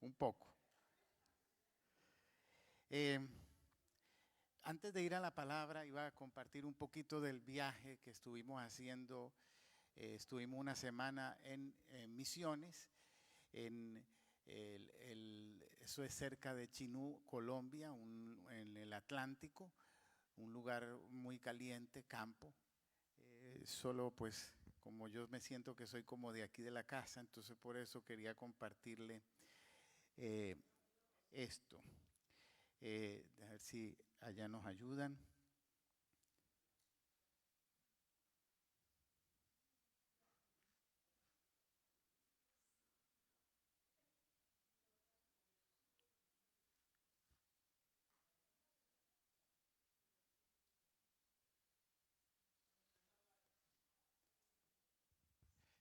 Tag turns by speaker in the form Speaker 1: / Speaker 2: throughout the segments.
Speaker 1: un poco. Eh, Antes de ir a la palabra, iba a compartir un poquito del viaje que estuvimos haciendo. Estuvimos una semana en Misiones, en eso es cerca de Chinú, Colombia, en el Atlántico, un lugar muy caliente, campo. Solo pues como yo me siento que soy como de aquí de la casa, entonces por eso quería compartirle eh, esto. A ver si allá nos ayudan.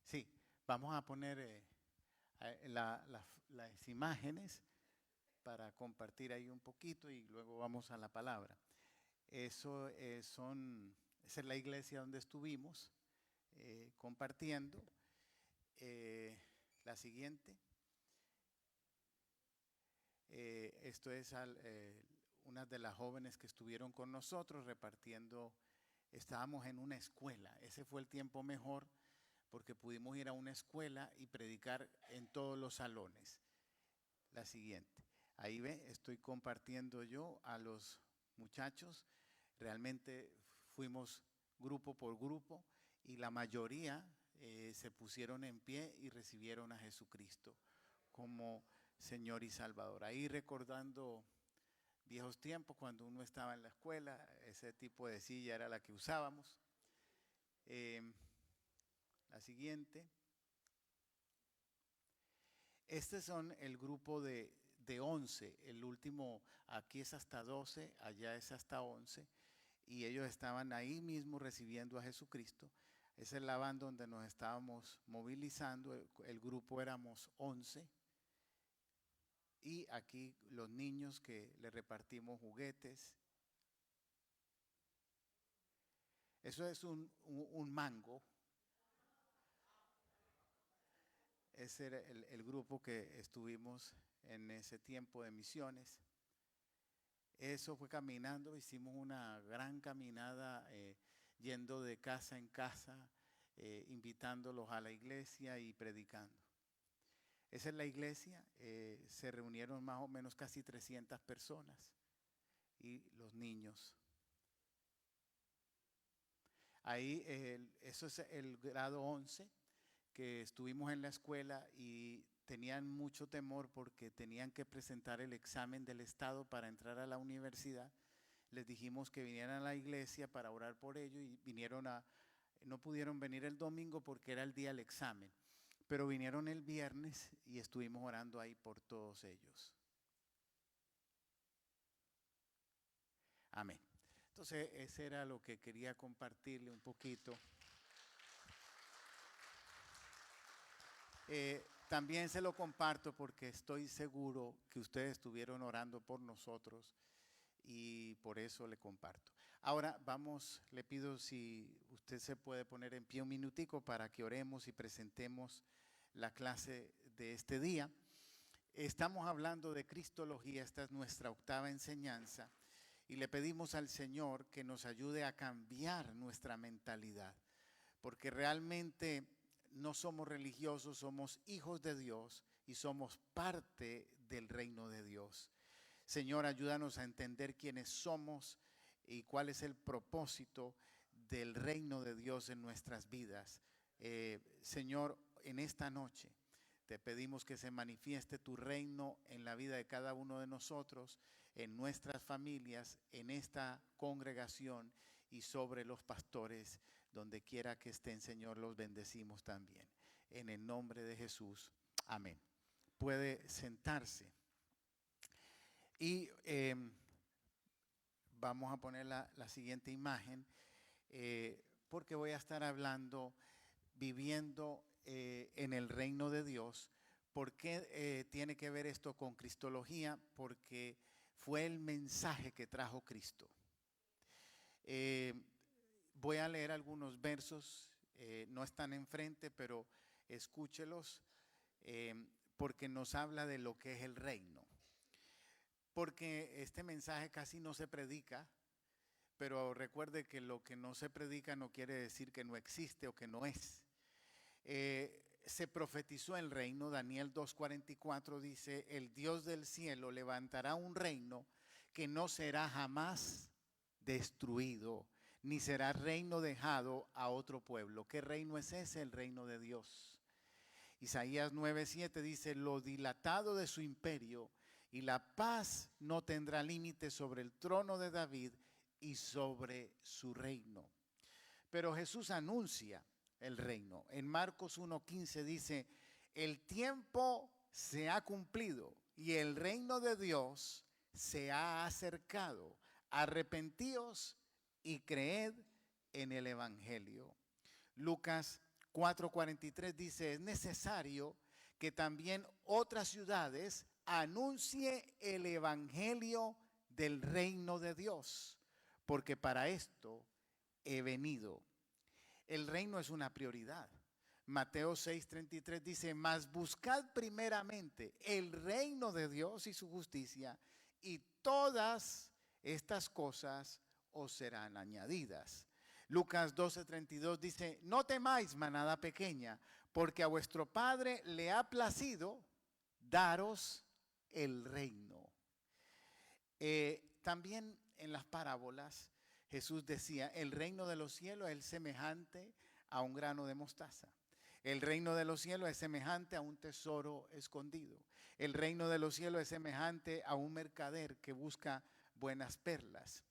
Speaker 1: Sí, vamos a poner las imágenes para compartir ahí un poquito y luego vamos a la palabra. Esa es la iglesia donde estuvimos compartiendo. La siguiente. Esto es una de las jóvenes que estuvieron con nosotros repartiendo. Estábamos en una escuela. Ese fue el tiempo mejor porque pudimos ir a una escuela y predicar en todos los salones. La siguiente. Ahí ve, estoy compartiendo yo a los muchachos. Realmente fuimos grupo por grupo y la mayoría se pusieron en pie y recibieron a Jesucristo como Señor y Salvador. Ahí recordando viejos tiempos cuando uno estaba en la escuela, ese tipo de silla era la que usábamos. Eh, la siguiente. Este son el grupo de 11, el último, aquí es hasta 12, allá es hasta 11, y ellos estaban ahí mismo recibiendo a Jesucristo. Esa es la banda donde nos estábamos movilizando, el grupo éramos 11, y aquí los niños que le repartimos juguetes. Eso es un mango. Ese era el grupo que estuvimos en ese tiempo de misiones. Eso fue caminando, hicimos una gran caminada yendo de casa en casa, invitándolos a la iglesia y predicando. Esa es la iglesia, se reunieron más o menos casi 300 personas y los niños. Ahí, eso es el grado 11, que estuvimos en la escuela y tenían mucho temor porque tenían que presentar el examen del estado para entrar a la universidad. Les dijimos que vinieran a la iglesia para orar por ellos y no pudieron venir el domingo porque era el día del examen, pero vinieron el viernes y estuvimos orando ahí por todos ellos. Amén. Entonces, ese era lo que quería compartirle un poquito. También se lo comparto porque estoy seguro que ustedes estuvieron orando por nosotros y por eso le comparto. Ahora vamos, le pido si usted se puede poner en pie un minutico para que oremos y presentemos la clase de este día. Estamos hablando de Cristología, esta es nuestra octava enseñanza y le pedimos al Señor que nos ayude a cambiar nuestra mentalidad, porque realmente no somos religiosos, somos hijos de Dios y somos parte del reino de Dios. Señor, ayúdanos a entender quiénes somos y cuál es el propósito del reino de Dios en nuestras vidas. Señor, en esta noche te pedimos que se manifieste tu reino en la vida de cada uno de nosotros, en nuestras familias, en esta congregación y sobre los pastores, donde quiera que estén, Señor, los bendecimos también. En el nombre de Jesús, amén. Puede sentarse. Y vamos a poner la siguiente imagen, porque voy a estar hablando, viviendo en el reino de Dios. ¿Por qué tiene que ver esto con Cristología? Porque fue el mensaje que trajo Cristo. Voy a leer algunos versos, no están enfrente, pero escúchelos, porque nos habla de lo que es el reino. Porque este mensaje casi no se predica, pero recuerde que lo que no se predica no quiere decir que no existe o que no es. Se profetizó el reino. Daniel 2:44 dice: el Dios del cielo levantará un reino que no será jamás destruido, ni será reino dejado a otro pueblo. ¿Qué reino es ese? El reino de Dios. Isaías 9:7 dice: lo dilatado de su imperio y la paz no tendrá límite sobre el trono de David y sobre su reino. Pero Jesús anuncia el reino. En Marcos 1:15 dice: el tiempo se ha cumplido y el reino de Dios se ha acercado. Arrepentíos y creed en el evangelio. Lucas 4:43 dice: es necesario que también otras ciudades anuncie el evangelio del reino de Dios, porque para esto he venido. El reino es una prioridad. Mateo 6:33 dice: mas buscad primeramente el reino de Dios y su justicia, y todas estas cosas os serán añadidas. Lucas 12:32 dice: no temáis, manada pequeña, porque a vuestro Padre le ha placido daros el reino. También en las parábolas Jesús decía: el reino de los cielos es semejante a un grano de mostaza. El reino de los cielos es semejante a un tesoro escondido. El reino de los cielos es semejante a un mercader que busca buenas perlas.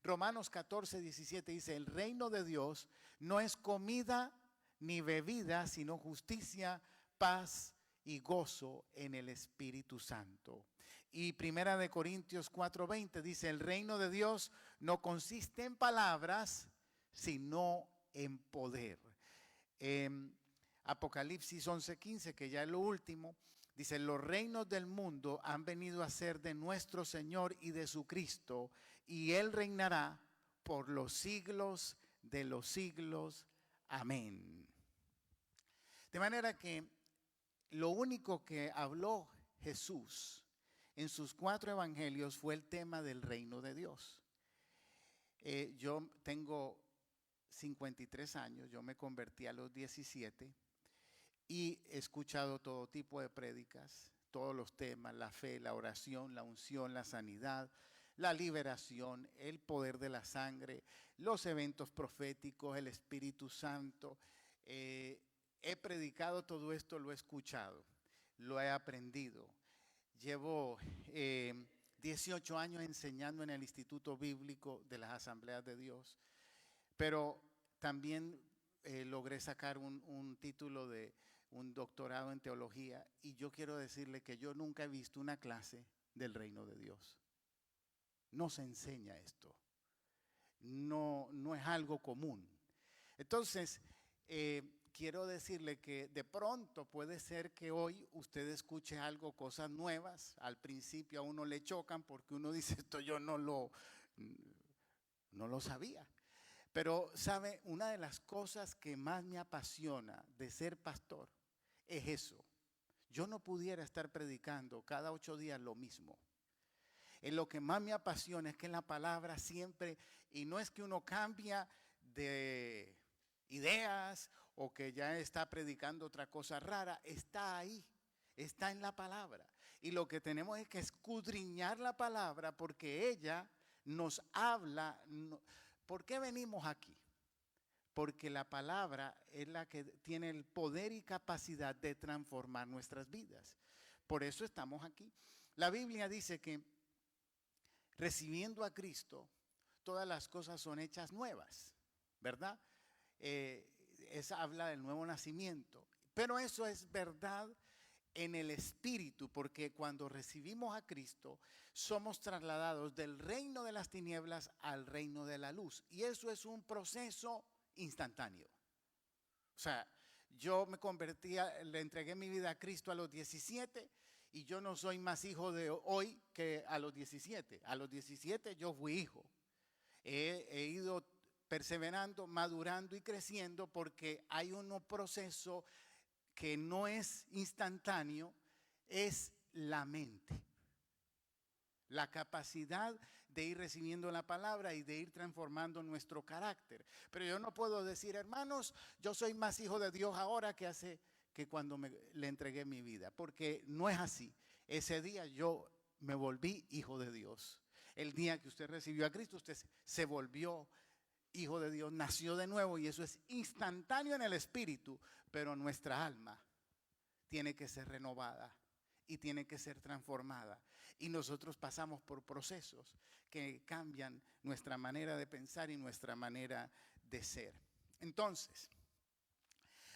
Speaker 1: Romanos 14:17 dice: el reino de Dios no es comida ni bebida, sino justicia, paz y gozo en el Espíritu Santo. Y Primera de Corintios 4:20 dice: el reino de Dios no consiste en palabras, sino en poder. Apocalipsis 11:15, que ya es lo último, dice: los reinos del mundo han venido a ser de nuestro Señor y de su Cristo, y Él reinará por los siglos de los siglos. Amén. De manera que lo único que habló Jesús en sus 4 evangelios fue el tema del reino de Dios. Yo tengo 53 años, yo me convertí a los 17 y he escuchado todo tipo de prédicas, todos los temas: la fe, la oración, la unción, la sanidad, la liberación, el poder de la sangre, los eventos proféticos, el Espíritu Santo. He predicado todo esto, lo he escuchado, lo he aprendido. Llevo 18 años enseñando en el Instituto Bíblico de las Asambleas de Dios, pero también logré sacar un título de un doctorado en teología, y yo quiero decirle que yo nunca he visto una clase del reino de Dios. No se enseña esto, no es algo común. Entonces, quiero decirle que de pronto puede ser que hoy usted escuche algo, cosas nuevas. Al principio a uno le chocan porque uno dice: esto yo no lo sabía. Pero sabe, una de las cosas que más me apasiona de ser pastor es eso. Yo no pudiera estar predicando cada 8 días lo mismo. Lo que más me apasiona es que la palabra siempre, y no es que uno cambia de ideas o que ya está predicando otra cosa rara, está ahí, está en la palabra. Y lo que tenemos es que escudriñar la palabra, porque ella nos habla. ¿Por qué venimos aquí? Porque la palabra es la que tiene el poder y capacidad de transformar nuestras vidas. Por eso estamos aquí. La Biblia dice que recibiendo a Cristo, todas las cosas son hechas nuevas, ¿verdad? Esa habla del nuevo nacimiento. Pero eso es verdad en el espíritu, porque cuando recibimos a Cristo, somos trasladados del reino de las tinieblas al reino de la luz. Y eso es un proceso instantáneo. O sea, yo me convertí, le entregué mi vida a Cristo a los 17, y yo no soy más hijo de hoy que a los 17. A los 17 yo fui hijo. He ido perseverando, madurando y creciendo, porque hay un proceso que no es instantáneo, es la mente. La capacidad de ir recibiendo la palabra y de ir transformando nuestro carácter. Pero yo no puedo decir, hermanos, yo soy más hijo de Dios ahora que cuando le entregué mi vida. Porque no es así. Ese día yo me volví hijo de Dios. El día que usted recibió a Cristo, usted se volvió hijo de Dios, nació de nuevo, y eso es instantáneo en el espíritu, pero nuestra alma tiene que ser renovada y tiene que ser transformada. Y nosotros pasamos por procesos que cambian nuestra manera de pensar y nuestra manera de ser. Entonces,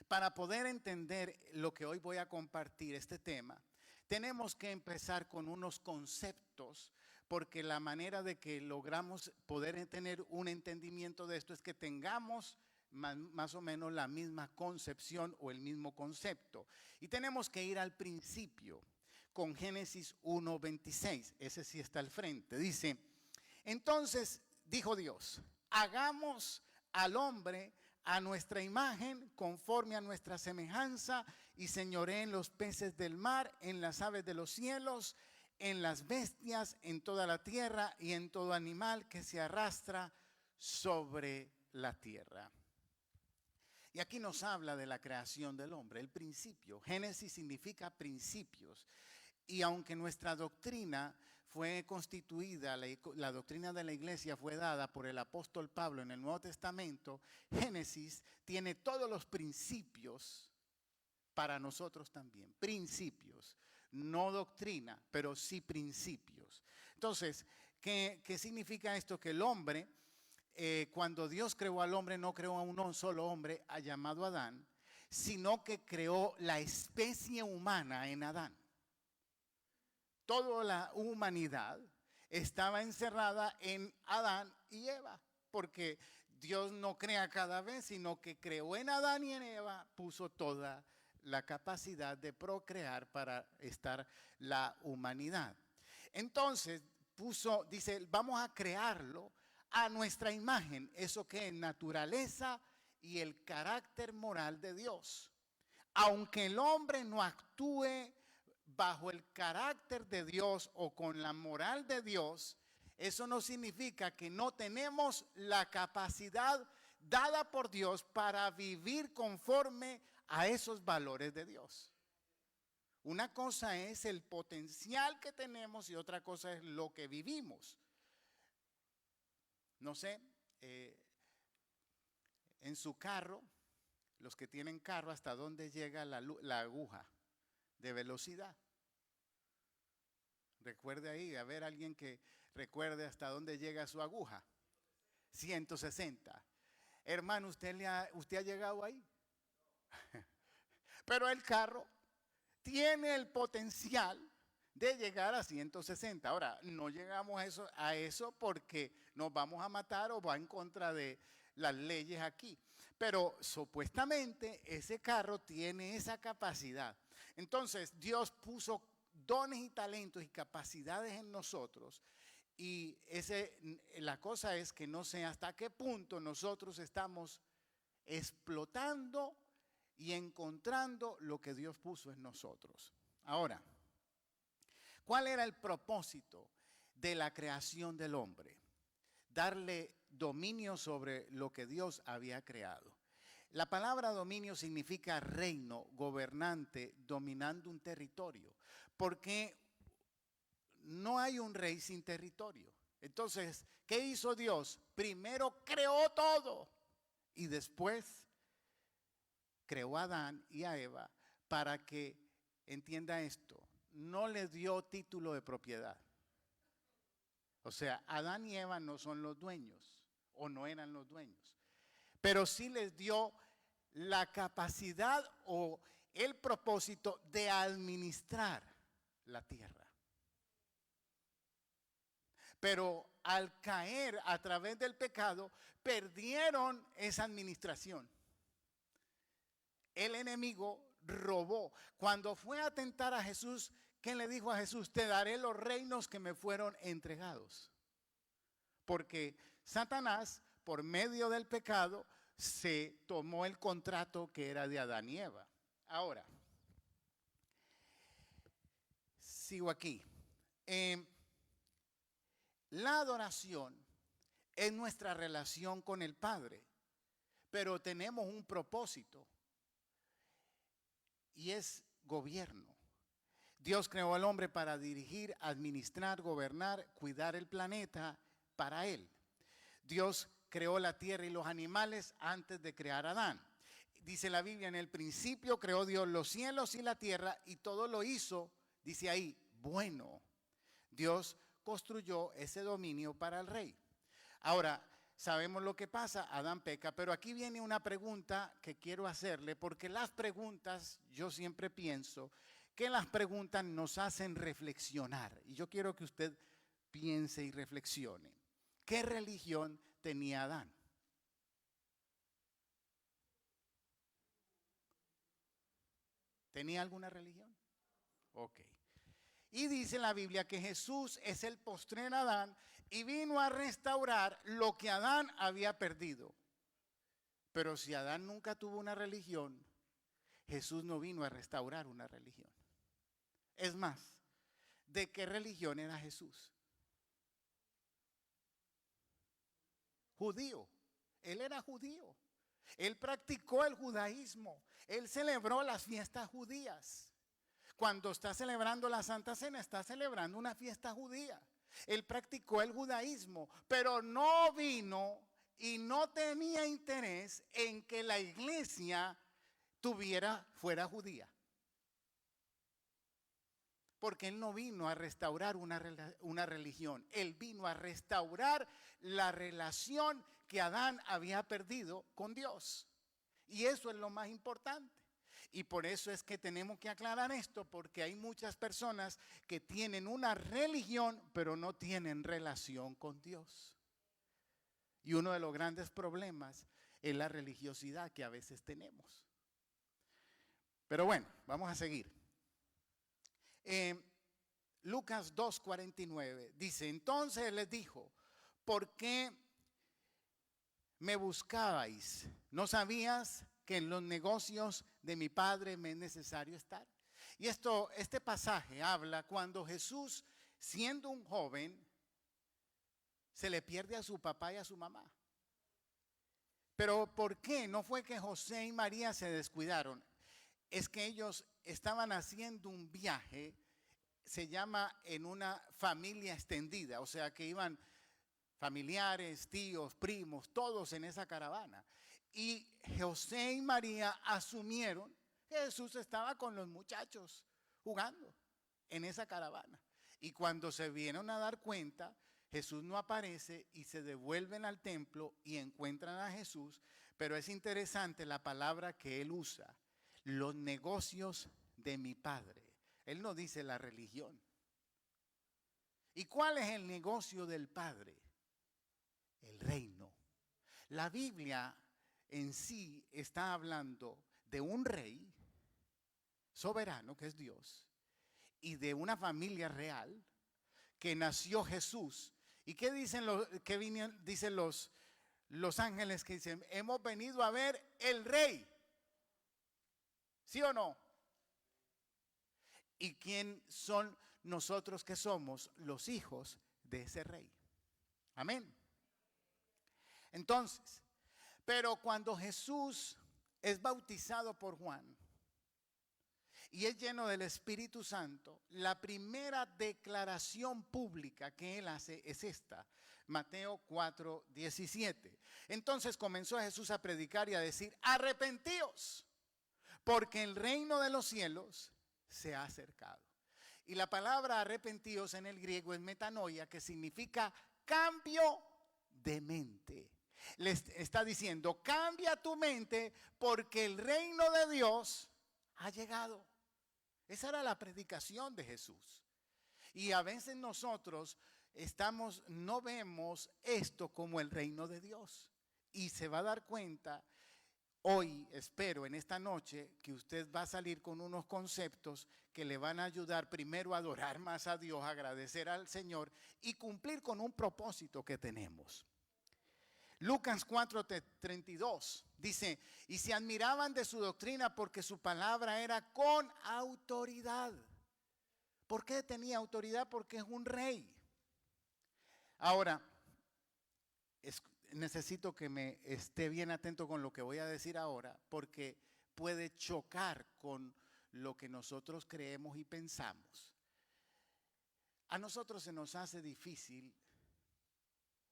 Speaker 1: para poder entender lo que hoy voy a compartir, este tema, tenemos que empezar con unos conceptos, porque la manera de que logramos poder tener un entendimiento de esto es que tengamos más o menos la misma concepción o el mismo concepto. Y tenemos que ir al principio con Génesis 1:26. Ese sí está al frente. Dice, entonces dijo Dios, hagamos al hombre a nuestra imagen, conforme a nuestra semejanza, y señoree en los peces del mar, en las aves de los cielos, en las bestias, en toda la tierra y en todo animal que se arrastra sobre la tierra. Y aquí nos habla de la creación del hombre, el principio. Génesis significa principios. Y aunque nuestra doctrina fue constituida, la doctrina de la iglesia fue dada por el apóstol Pablo en el Nuevo Testamento, Génesis tiene todos los principios para nosotros también. Principios, no doctrina, pero sí principios. Entonces, ¿qué significa esto? Que el hombre, cuando Dios creó al hombre, no creó a un solo hombre llamado Adán, sino que creó la especie humana en Adán. Toda la humanidad estaba encerrada en Adán y Eva, porque Dios no crea cada vez, sino que creó en Adán y en Eva, puso toda la capacidad de procrear para estar la humanidad. Entonces dice, vamos a crearlo a nuestra imagen, eso que es naturaleza y el carácter moral de Dios. Aunque el hombre no actúe bajo el carácter de Dios o con la moral de Dios, eso no significa que no tenemos la capacidad dada por Dios para vivir conforme a esos valores de Dios. Una cosa es el potencial que tenemos y otra cosa es lo que vivimos. No sé, en su carro, los que tienen carro, ¿hasta dónde llega la aguja de velocidad? Recuerde ahí, a ver, alguien que recuerde hasta dónde llega su aguja. 160. Hermano, ¿usted ha llegado ahí? Pero el carro tiene el potencial de llegar a 160. Ahora, no llegamos a eso porque nos vamos a matar o va en contra de las leyes aquí. Pero supuestamente ese carro tiene esa capacidad. Entonces, Dios puso dones y talentos y capacidades en nosotros. Y la cosa es que no sé hasta qué punto nosotros estamos explotando y encontrando lo que Dios puso en nosotros. Ahora, ¿cuál era el propósito de la creación del hombre? Darle dominio sobre lo que Dios había creado. La palabra dominio significa reino, gobernante, dominando un territorio. Porque no hay un rey sin territorio. Entonces, ¿qué hizo Dios? Primero creó todo y después creó a Adán y a Eva para que, entienda esto, no les dio título de propiedad. O sea, Adán y Eva no son los dueños o no eran los dueños, pero sí les dio la capacidad o el propósito de administrar la tierra. Pero al caer a través del pecado, perdieron esa administración. El enemigo robó. Cuando fue a tentar a Jesús, ¿qué le dijo a Jesús? Te daré los reinos que me fueron entregados. Porque Satanás, por medio del pecado, se tomó el contrato que era de Adán y Eva. Ahora, sigo aquí. La adoración es nuestra relación con el Padre, pero tenemos un propósito y es gobierno. Dios creó al hombre para dirigir, administrar, gobernar, cuidar el planeta para él. Dios creó la tierra y los animales antes de crear a Adán. Dice la Biblia, en el principio creó Dios los cielos y la tierra y todo lo hizo, dice ahí, bueno. Dios construyó ese dominio para el rey. Ahora, sabemos lo que pasa, Adán peca, pero aquí viene una pregunta que quiero hacerle, porque las preguntas, yo siempre pienso que las preguntas nos hacen reflexionar. Y yo quiero que usted piense y reflexione. ¿Qué religión tenía Adán? ¿Tenía alguna religión? Ok. Y dice la Biblia que Jesús es el postrer Adán y vino a restaurar lo que Adán había perdido. Pero si Adán nunca tuvo una religión, Jesús no vino a restaurar una religión. Es más, ¿de qué religión era Jesús? Judío. Él era judío. Él practicó el judaísmo. Él celebró las fiestas judías. Cuando está celebrando la Santa Cena, está celebrando una fiesta judía. Él practicó el judaísmo, pero no vino y no tenía interés en que la iglesia fuera judía. Porque él no vino a restaurar una religión. Él vino a restaurar la relación que Adán había perdido con Dios. Y eso es lo más importante. Y por eso es que tenemos que aclarar esto, porque hay muchas personas que tienen una religión, pero no tienen relación con Dios. Y uno de los grandes problemas es la religiosidad que a veces tenemos. Pero bueno, vamos a seguir. Lucas 2:49 dice, entonces les dijo, ¿por qué me buscabais? ¿No sabías que en los negocios de mi Padre me es necesario estar? Y este pasaje habla cuando Jesús, siendo un joven, se le pierde a su papá y a su mamá. Pero ¿por qué? No fue que José y María se descuidaron. Es que ellos estaban haciendo un viaje, se llama en una familia extendida, o sea que iban familiares, tíos, primos, todos en esa caravana. Y José y María asumieron que Jesús estaba con los muchachos jugando en esa caravana. Y cuando se vieron a dar cuenta, Jesús no aparece y se devuelven al templo y encuentran a Jesús. Pero es interesante la palabra que él usa, los negocios de mi Padre. Él no dice la religión. ¿Y cuál es el negocio del Padre? El reino. La Biblia en sí está hablando de un rey soberano, que es Dios, y de una familia real que nació Jesús. ¿Y qué dicen dicen los ángeles que dicen? Hemos venido a ver el rey. ¿Sí o no? ¿Y quién son nosotros que somos los hijos de ese rey? Amén. Entonces, pero cuando Jesús es bautizado por Juan y es lleno del Espíritu Santo, la primera declaración pública que él hace es esta, Mateo 4:17. Entonces comenzó Jesús a predicar y a decir, arrepentíos, porque el reino de los cielos se ha acercado. Y la palabra arrepentíos en el griego es metanoia, que significa cambio de mente. Les está diciendo, cambia tu mente porque el reino de Dios ha llegado. Esa era la predicación de Jesús. Y a veces nosotros no vemos esto como el reino de Dios. Y se va a dar cuenta hoy, espero, en esta noche, que usted va a salir con unos conceptos que le van a ayudar primero a adorar más a Dios, agradecer al Señor y cumplir con un propósito que tenemos. Lucas 4:32 dice, y se admiraban de su doctrina porque su palabra era con autoridad. ¿Por qué tenía autoridad? Porque es un rey. Ahora, necesito que me esté bien atento con lo que voy a decir ahora, porque puede chocar con lo que nosotros creemos y pensamos. A nosotros se nos hace difícil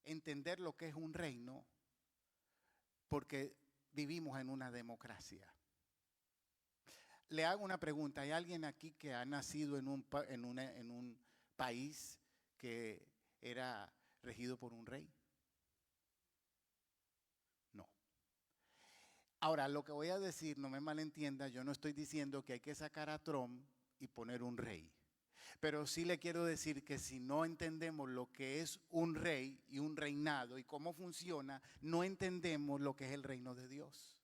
Speaker 1: entender lo que es un reino porque vivimos en una democracia. Le hago una pregunta. ¿Hay alguien aquí que ha nacido en un país que era regido por un rey? No. Ahora, lo que voy a decir, no me malentienda, yo no estoy diciendo que hay que sacar a Trump y poner un rey. Pero sí le quiero decir que si no entendemos lo que es un rey y un reinado y cómo funciona, no entendemos lo que es el reino de Dios.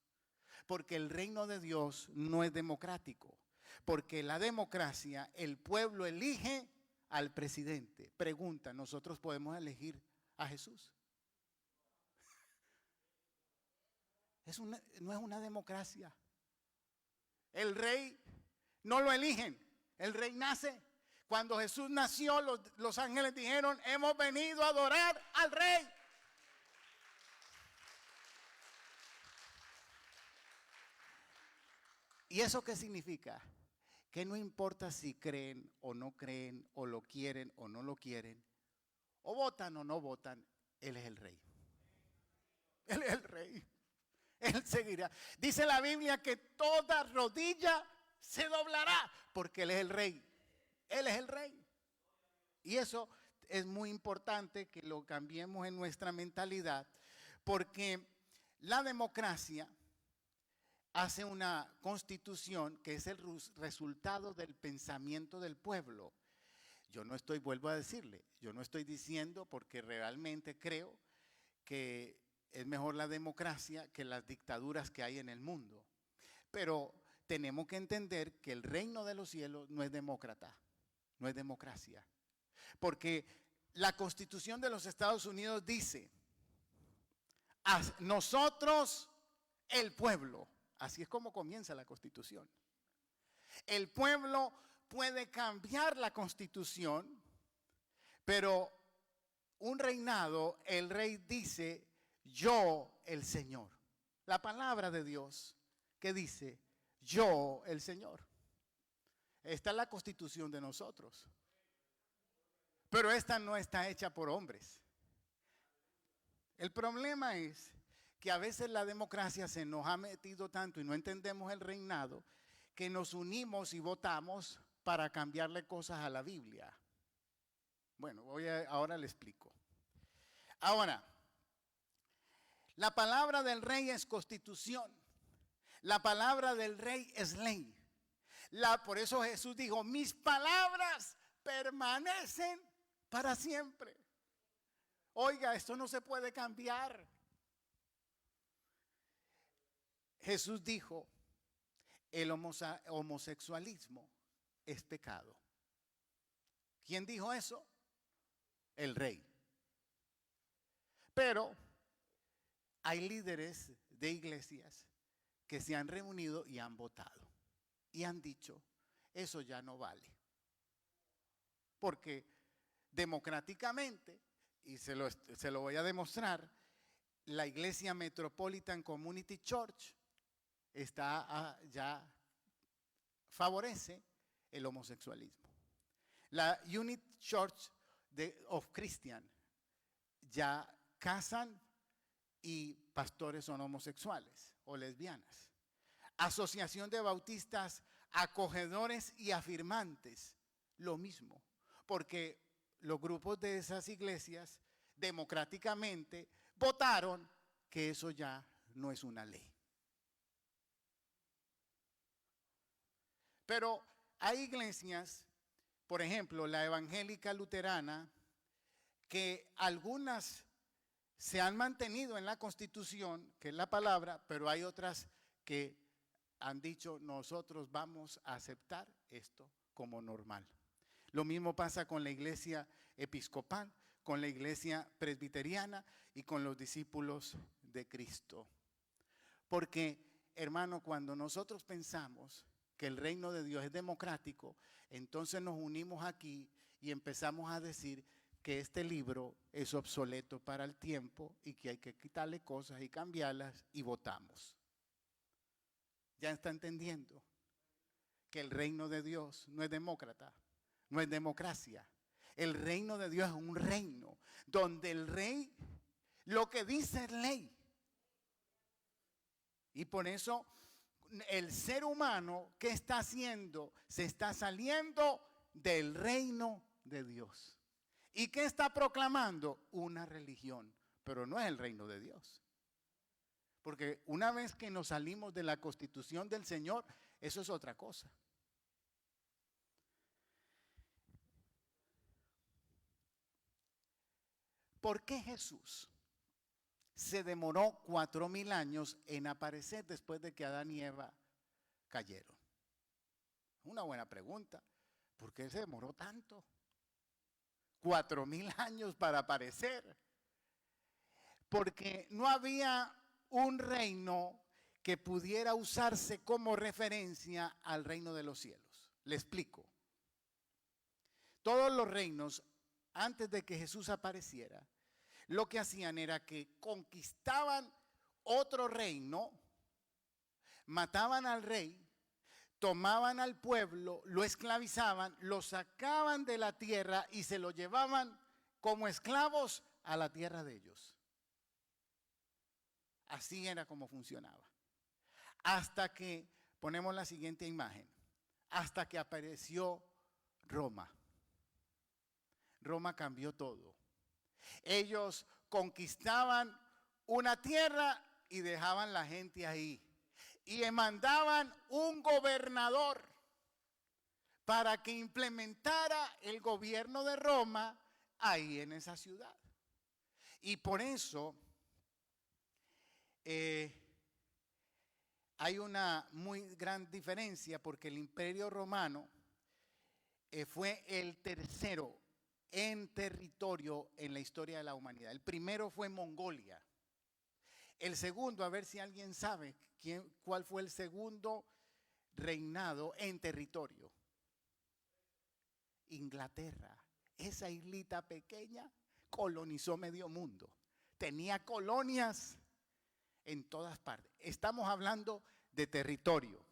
Speaker 1: Porque el reino de Dios no es democrático. Porque la democracia, el pueblo elige al presidente. Pregunta, ¿nosotros podemos elegir a Jesús? No es una democracia. El rey no lo eligen. El rey nace. Cuando Jesús nació, los ángeles dijeron, hemos venido a adorar al rey. ¿Y eso qué significa? Que no importa si creen o no creen, o lo quieren o no lo quieren, o votan o no votan, Él es el rey. Él es el rey. Él seguirá. Dice la Biblia que toda rodilla se doblará, porque Él es el rey. Él es el rey. Y eso es muy importante que lo cambiemos en nuestra mentalidad, porque la democracia hace una constitución que es el resultado del pensamiento del pueblo. Yo no estoy, vuelvo a decirle, yo no estoy diciendo porque realmente creo que es mejor la democracia que las dictaduras que hay en el mundo. Pero tenemos que entender que el reino de los cielos no es demócrata, no es democracia. Porque la Constitución de los Estados Unidos dice, nosotros, el pueblo, así es como comienza la Constitución. El pueblo puede cambiar la Constitución, pero un reinado, el rey dice, yo el Señor. La palabra de Dios que dice, yo el Señor. Esta es la Constitución de nosotros. Pero esta no está hecha por hombres. El problema es que a veces la democracia se nos ha metido tanto y no entendemos el reinado, que nos unimos y votamos para cambiarle cosas a la Biblia. Bueno, ahora le explico. Ahora, la palabra del rey es constitución. La palabra del rey es ley. Por eso Jesús dijo, mis palabras permanecen para siempre. Oiga, esto no se puede cambiar. Jesús dijo, el homosexualismo es pecado. ¿Quién dijo eso? El rey. Pero hay líderes de iglesias que se han reunido y han votado. Y han dicho, eso ya no vale. Porque democráticamente, y se lo voy a demostrar, la iglesia Metropolitan Community Church ya favorece el homosexualismo. La Unity Church of Christian ya casan y pastores son homosexuales o lesbianas. Asociación de Bautistas Acogedores y Afirmantes, lo mismo, porque los grupos de esas iglesias democráticamente votaron que eso ya no es una ley. Pero hay iglesias, por ejemplo, la evangélica luterana, que algunas se han mantenido en la Constitución, que es la palabra, pero hay otras que han dicho, nosotros vamos a aceptar esto como normal. Lo mismo pasa con la iglesia episcopal, con la iglesia presbiteriana y con los discípulos de Cristo. Porque, hermano, cuando nosotros pensamos que el reino de Dios es democrático, Entonces nos unimos aquí y empezamos a decir que este libro es obsoleto para el tiempo y que hay que quitarle cosas y cambiarlas y votamos. ¿Ya está entendiendo? Que el reino de Dios no es demócrata, no es democracia. El reino de Dios es un reino donde el rey lo que dice es ley. Y por eso el ser humano, ¿qué está haciendo? Se está saliendo del reino de Dios. ¿Y qué está proclamando? Una religión, pero no es el reino de Dios. Porque una vez que nos salimos de la constitución del Señor, eso es otra cosa. ¿Por qué Jesús se demoró 4000 años en aparecer después de que Adán y Eva cayeron? Una buena pregunta. ¿Por qué se demoró tanto? 4000 años para aparecer. Porque no había un reino que pudiera usarse como referencia al reino de los cielos. Le explico. Todos los reinos, antes de que Jesús apareciera, lo que hacían era que conquistaban otro reino, mataban al rey, tomaban al pueblo, lo esclavizaban, lo sacaban de la tierra y se lo llevaban como esclavos a la tierra de ellos. Así era como funcionaba. Hasta que, ponemos la siguiente imagen, hasta que apareció Roma. Roma cambió todo. Ellos conquistaban una tierra y dejaban la gente ahí. Y mandaban un gobernador para que implementara el gobierno de Roma ahí en esa ciudad. Y por eso hay una muy gran diferencia, porque el Imperio Romano fue el tercero en territorio en la historia de la humanidad. El primero fue Mongolia. El segundo, a ver si alguien sabe cuál fue el segundo reinado en territorio. Inglaterra. Esa islita pequeña colonizó medio mundo. Tenía colonias en todas partes. Estamos hablando de territorio.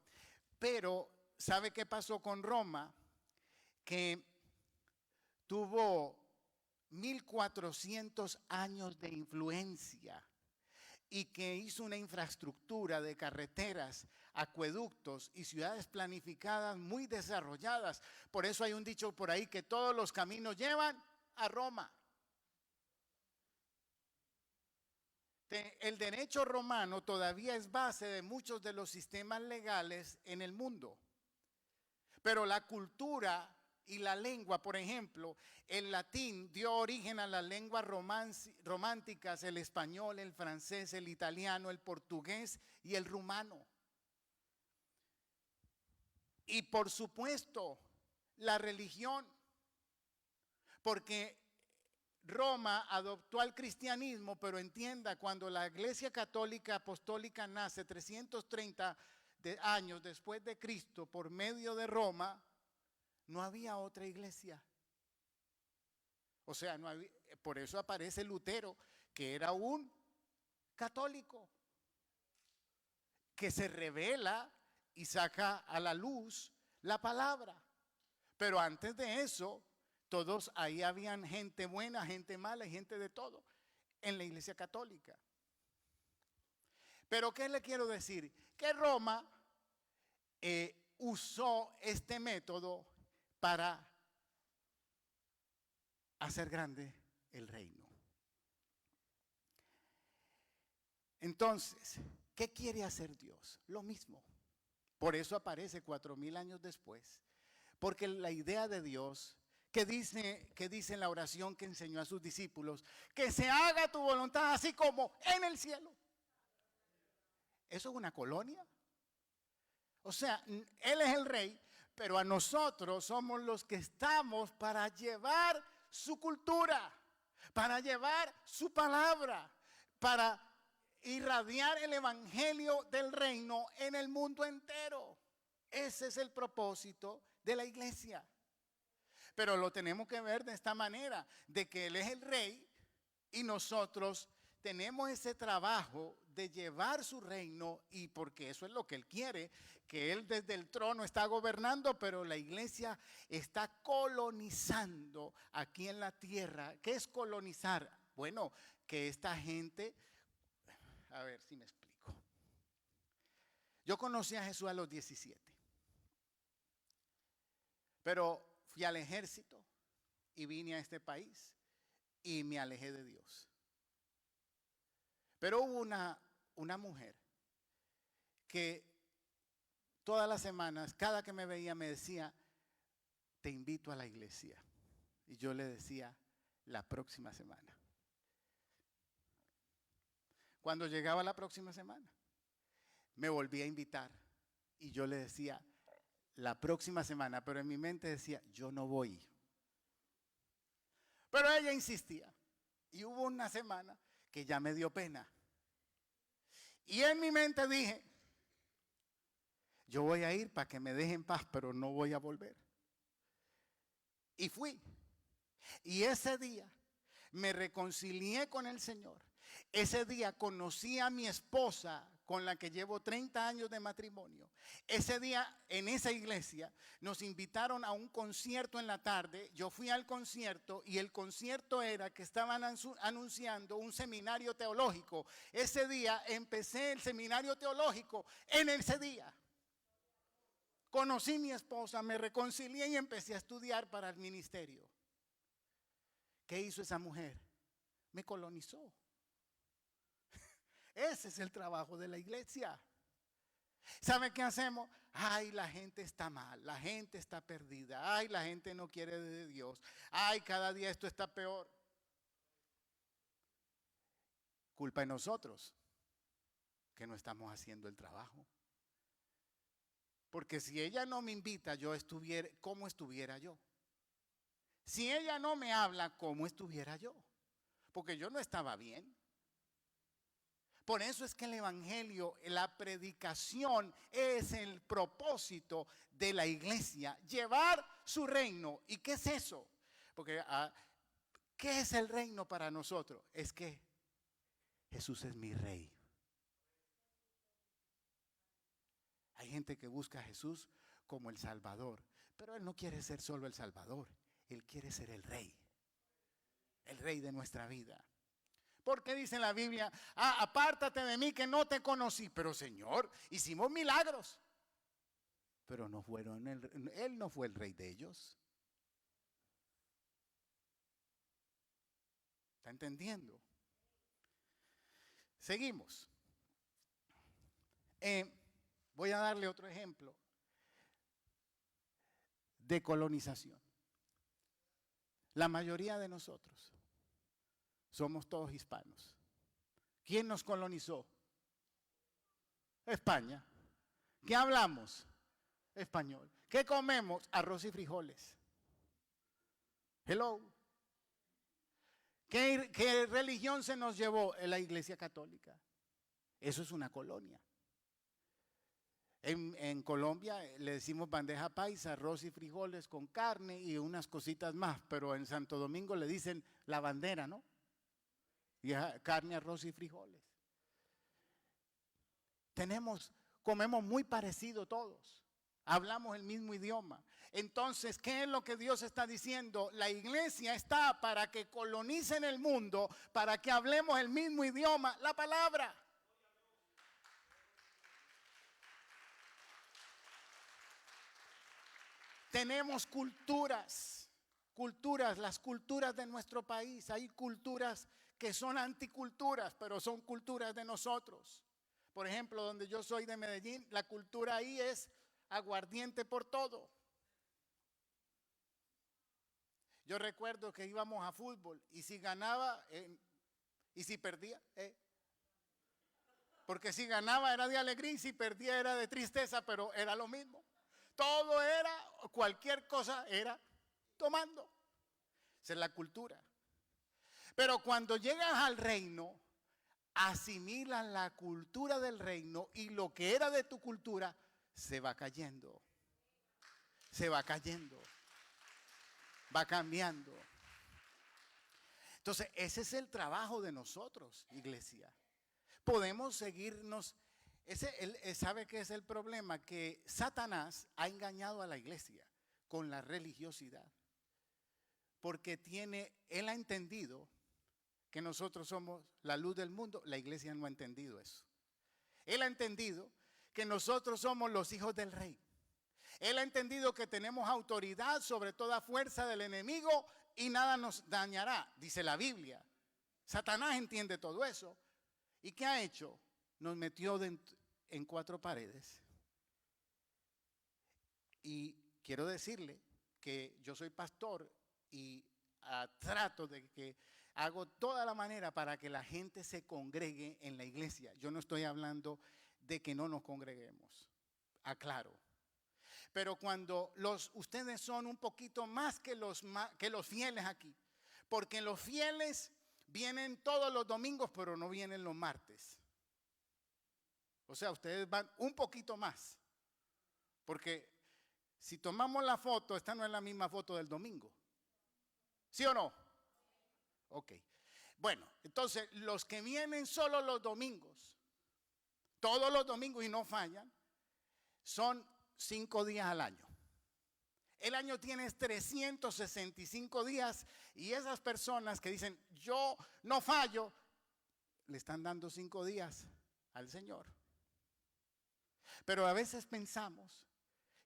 Speaker 1: Pero, ¿sabe qué pasó con Roma? Que tuvo 1400 años de influencia y que hizo una infraestructura de carreteras, acueductos y ciudades planificadas muy desarrolladas. Por eso hay un dicho por ahí que todos los caminos llevan a Roma. El derecho romano todavía es base de muchos de los sistemas legales en el mundo. Pero la cultura y la lengua, por ejemplo, el latín dio origen a las lenguas románticas, el español, el francés, el italiano, el portugués y el rumano. Y por supuesto, la religión, porque Roma adoptó al cristianismo, pero entienda, cuando la Iglesia Católica Apostólica nace 330 años después de Cristo por medio de Roma, no había otra iglesia. O sea, no había, por eso aparece Lutero, que era un católico, que se revela y saca a la luz la palabra. Pero antes de eso, todos ahí habían gente buena, gente mala y gente de todo en la iglesia católica. Pero ¿qué le quiero decir? Que Roma usó este método para hacer grande el reino. Entonces, ¿qué quiere hacer Dios? Lo mismo. Por eso aparece 4000 años después. Porque la idea de Dios, que dice en la oración que enseñó a sus discípulos, que se haga tu voluntad así como en el cielo. ¿Eso es una colonia? O sea, Él es el rey, pero a nosotros somos los que estamos para llevar su cultura, para llevar su palabra, para irradiar el evangelio del reino en el mundo entero. Ese es el propósito de la iglesia. Pero lo tenemos que ver de esta manera, de que Él es el rey y nosotros tenemos ese trabajo de llevar su reino, y porque eso es lo que Él quiere, que Él desde el trono está gobernando, pero la iglesia está colonizando aquí en la tierra. ¿Qué es colonizar? Bueno, que esta gente, a ver si me explico. Yo conocí a Jesús a los 17, pero fui al ejército y vine a este país y me alejé de Dios. Pero hubo una mujer que todas las semanas, cada que me veía, me decía, te invito a la iglesia. Y yo le decía, la próxima semana. Cuando llegaba la próxima semana, me volví a invitar. Y yo le decía, la próxima semana. Pero en mi mente decía, yo no voy. Pero ella insistía. Y hubo una semana que ya me dio pena. Y en mi mente dije, yo voy a ir para que me deje en paz, pero no voy a volver. Y fui. Y ese día me reconcilié con el Señor. Ese día conocí a mi esposa, con la que llevo 30 años de matrimonio. Ese día en esa iglesia nos invitaron a un concierto en la tarde. Yo fui al concierto y el concierto era que estaban anunciando un seminario teológico. Ese día empecé el seminario teológico en ese día. Conocí a mi esposa, me reconcilié y empecé a estudiar para el ministerio. ¿Qué hizo esa mujer? Me colonizó. Ese es el trabajo de la iglesia. ¿Sabe qué hacemos? Ay, la gente está mal, la gente está perdida. Ay, la gente no quiere de Dios. Ay, cada día esto está peor. Culpa de nosotros que no estamos haciendo el trabajo. Porque si ella no me invita, ¿cómo estuviera yo? Si ella no me habla, ¿cómo estuviera yo? Porque yo no estaba bien. Por eso es que el evangelio, la predicación es el propósito de la iglesia, llevar su reino. ¿Y qué es eso? Porque ¿qué es el reino para nosotros? Es que Jesús es mi rey. Hay gente que busca a Jesús como el Salvador, pero Él no quiere ser solo el Salvador, Él quiere ser el rey de nuestra vida. Porque dice en la Biblia, apártate de mí que no te conocí. Pero Señor, hicimos milagros. Pero Él no fue el rey de ellos. ¿Está entendiendo? Seguimos. Voy a darle otro ejemplo de colonización. La mayoría de nosotros somos todos hispanos. ¿Quién nos colonizó? España. ¿Qué hablamos? Español. ¿Qué comemos? Arroz y frijoles. Hello. ¿Qué religión se nos llevó? La Iglesia Católica. Eso es una colonia. En Colombia le decimos bandeja paisa, arroz y frijoles con carne y unas cositas más, pero en Santo Domingo le dicen la bandera, ¿no? Y carne, arroz y frijoles. Comemos muy parecido todos. Hablamos el mismo idioma. Entonces, ¿qué es lo que Dios está diciendo? La iglesia está para que colonicen el mundo, para que hablemos el mismo idioma, la palabra. Tenemos culturas, las culturas de nuestro país. Hay culturas que son anticulturas, pero son culturas de nosotros. Por ejemplo, donde yo soy de Medellín, la cultura ahí es aguardiente por todo. Yo recuerdo que íbamos a fútbol y si ganaba, y si perdía, porque si ganaba era de alegría y si perdía era de tristeza, pero era lo mismo. Todo era, cualquier cosa era tomando. Esa es la cultura. Pero cuando llegas al reino, asimilan la cultura del reino y lo que era de tu cultura se va cayendo. se va cayendo, va cambiando. Entonces, ese es el trabajo de nosotros, iglesia. Podemos seguirnos. ¿Sabe qué es el problema? Que Satanás ha engañado a la iglesia con la religiosidad. Porque él ha entendido que nosotros somos la luz del mundo. La iglesia no ha entendido eso. Él ha entendido que nosotros somos los hijos del rey. Él ha entendido que tenemos autoridad sobre toda fuerza del enemigo y nada nos dañará, dice la Biblia. Satanás entiende todo eso. ¿Y qué ha hecho? Nos metió en cuatro paredes. Y quiero decirle que yo soy pastor y trato de que hago toda la manera para que la gente se congregue en la iglesia. Yo no estoy hablando de que no nos congreguemos, aclaro. Pero cuando ustedes son un poquito más que los fieles aquí, porque los fieles vienen todos los domingos, pero no vienen los martes. O sea, ustedes van un poquito más, porque si tomamos la foto, esta no es la misma foto del domingo. ¿Sí o no? Ok. Bueno, entonces los que vienen solo los domingos, todos los domingos y no fallan, son 5 días al año. El año tiene 365 días y esas personas que dicen yo no fallo, le están dando 5 días al Señor. Pero a veces pensamos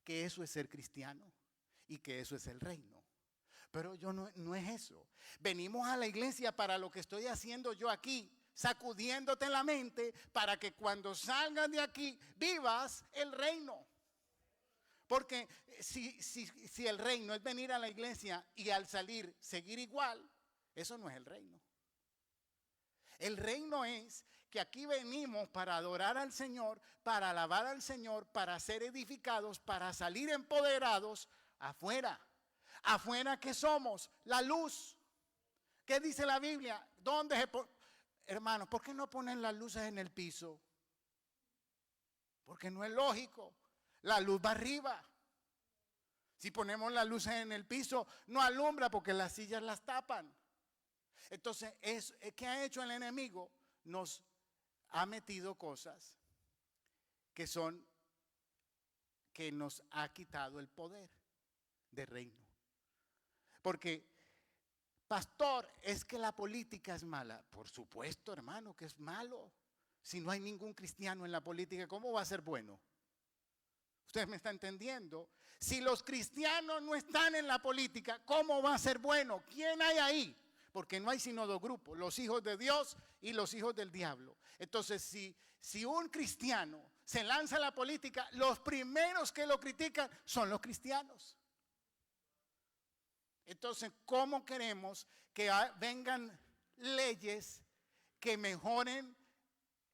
Speaker 1: que eso es ser cristiano y que eso es el reino. Pero no es eso. Venimos a la iglesia para lo que estoy haciendo yo aquí, sacudiéndote la mente para que cuando salgas de aquí vivas el reino. Porque si el reino es venir a la iglesia y al salir seguir igual, eso no es el reino. El reino es que aquí venimos para adorar al Señor, para alabar al Señor, para ser edificados, para salir empoderados afuera. Afuera, ¿qué somos? La luz. ¿Qué dice la Biblia? Hermanos, ¿por qué no ponen las luces en el piso? Porque no es lógico. La luz va arriba. Si ponemos las luces en el piso, no alumbra porque las sillas las tapan. Entonces, ¿qué ha hecho el enemigo? Nos ha metido cosas que nos ha quitado el poder de reino. Porque, pastor, es que la política es mala. Por supuesto, hermano, que es malo. Si no hay ningún cristiano en la política, ¿cómo va a ser bueno? Usted me está entendiendo. Si los cristianos no están en la política, ¿cómo va a ser bueno? ¿Quién hay ahí? Porque no hay sino dos grupos, los hijos de Dios y los hijos del diablo. Entonces, si un cristiano se lanza a la política, los primeros que lo critican son los cristianos. Entonces, ¿cómo queremos que vengan leyes que mejoren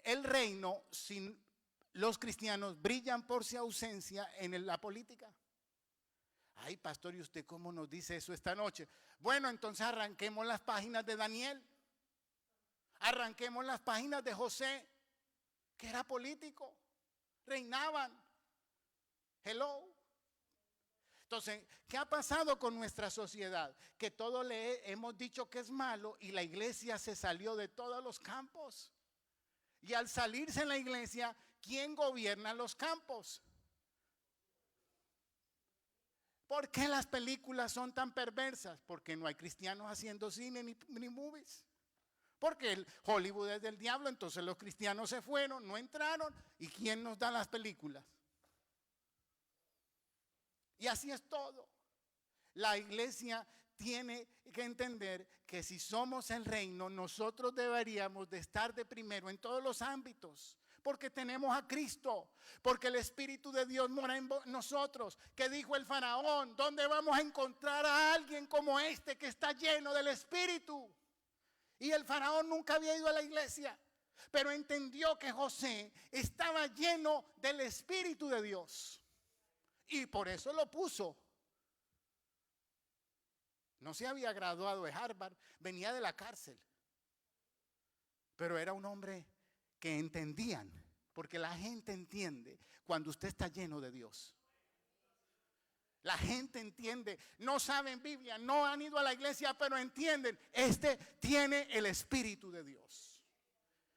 Speaker 1: el reino sin los cristianos brillan por su ausencia en la política? Ay, pastor, ¿y usted cómo nos dice eso esta noche? Bueno, entonces arranquemos las páginas de Daniel. Arranquemos las páginas de José, que era político. Reinaban. Hello. Entonces, ¿qué ha pasado con nuestra sociedad? Que todo le hemos dicho que es malo y la iglesia se salió de todos los campos. Y al salirse en la iglesia, ¿quién gobierna los campos? ¿Por qué las películas son tan perversas? Porque no hay cristianos haciendo cine ni movies. Porque el Hollywood es del diablo, entonces los cristianos se fueron, no entraron. ¿Y quién nos da las películas? Y así es todo. La iglesia tiene que entender que si somos el reino, nosotros deberíamos de estar de primero en todos los ámbitos. Porque tenemos a Cristo, porque el Espíritu de Dios mora en nosotros. ¿Qué dijo el faraón? ¿Dónde vamos a encontrar a alguien como este que está lleno del Espíritu? Y el faraón nunca había ido a la iglesia, pero entendió que José estaba lleno del Espíritu de Dios. Y por eso lo puso. No se había graduado de Harvard, venía de la cárcel. Pero era un hombre que entendían, porque la gente entiende cuando usted está lleno de Dios. La gente entiende, no saben Biblia, no han ido a la iglesia, pero entienden, este tiene el Espíritu de Dios.